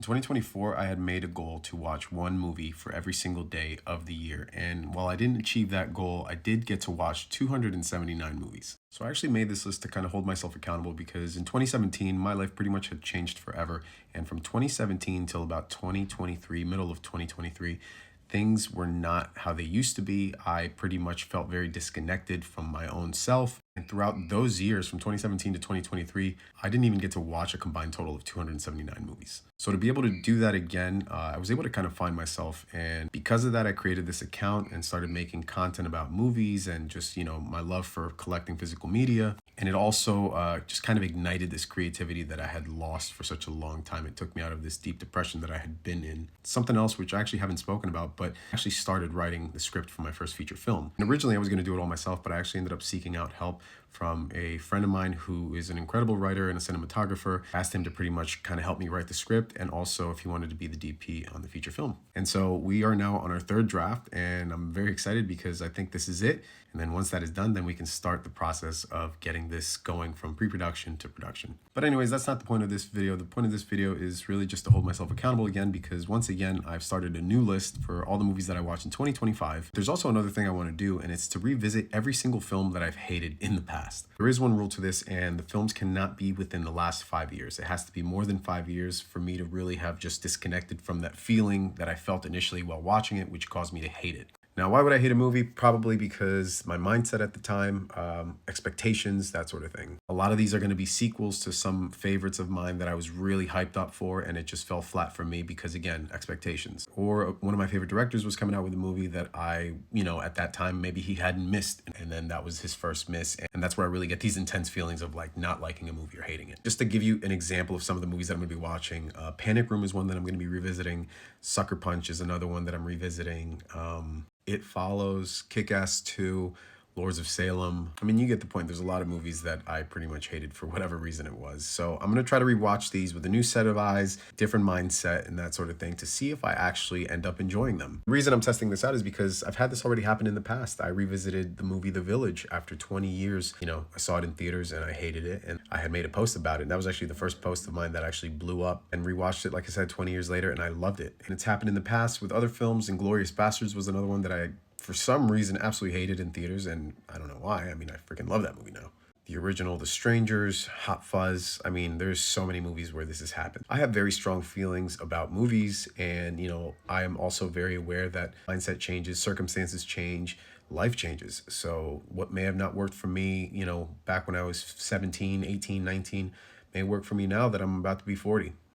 In 2024, I had made a goal to watch one movie for every single day of the year. And while I didn't achieve that goal, I did get to watch 279 movies. So I actually made this list to kind of hold myself accountable because in 2017, my life pretty much had changed forever. And from 2017 till about 2023, middle of 2023, things were not how they used to be. I pretty much felt very disconnected from my own self. And throughout those years, from 2017 to 2023, I didn't even get to watch a combined total of 279 movies. So to be able to do that again, I was able to kind of find myself. And because of that, I created this account and started making content about movies and just, my love for collecting physical media. And it also just kind of ignited this creativity that I had lost for such a long time. It took me out of this deep depression that I had been in. Something else, which I actually haven't spoken about, but I actually started writing the script for my first feature film. And originally I was going to do it all myself, but I actually ended up seeking out help from a friend of mine who is an incredible writer and a cinematographer. I asked him to pretty much kind of help me write the script and also if he wanted to be the DP on the feature film. And so we are now on our third draft and I'm very excited because I think this is it. And then once that is done, then we can start the process of getting this going from pre-production to production. But anyways, that's not the point of this video. The point of this video is really just to hold myself accountable again, because once again, I've started a new list for all the movies that I watched in 2025. There's also another thing I want to do, and it's to revisit every single film that I've hated in the past. There is one rule to this, and the films cannot be within the last 5 years. It has to be more than 5 years for me to really have just disconnected from that feeling that I felt initially while watching it, which caused me to hate it. Now, why would I hate a movie? Probably because my mindset at the time, expectations, that sort of thing. A lot of these are going to be sequels to some favorites of mine that I was really hyped up for, and it just fell flat for me because, again, expectations. Or one of my favorite directors was coming out with a movie that I, at that time, maybe he hadn't missed, and then that was his first miss. And that's where I really get these intense feelings of like not liking a movie or hating it. Just to give you an example of some of the movies that I'm going to be watching, Panic Room is one that I'm going to be revisiting. Sucker Punch is another one that I'm revisiting. It Follows, Kick-Ass 2, Lords of Salem. I mean, you get the point. There's a lot of movies that I pretty much hated for whatever reason it was. So I'm going to try to rewatch these with a new set of eyes, different mindset, and that sort of thing to see if I actually end up enjoying them. The reason I'm testing this out is because I've had this already happen in the past. I revisited the movie The Village after 20 years. I saw it in theaters and I hated it. And I had made a post about it. And that was actually the first post of mine that actually blew up, and rewatched it, like I said, 20 years later, and I loved it. And it's happened in the past with other films. Inglourious Basterds was another one that I for some reason absolutely hated in theaters, and I don't know why. I mean, I freaking love that movie now. The original, The Strangers, Hot Fuzz. I mean, there's so many movies where this has happened. I have very strong feelings about movies, and I am also very aware that mindset changes, circumstances change, life changes. So what may have not worked for me, back when I was 17, 18, 19, may work for me now that I'm about to be 40.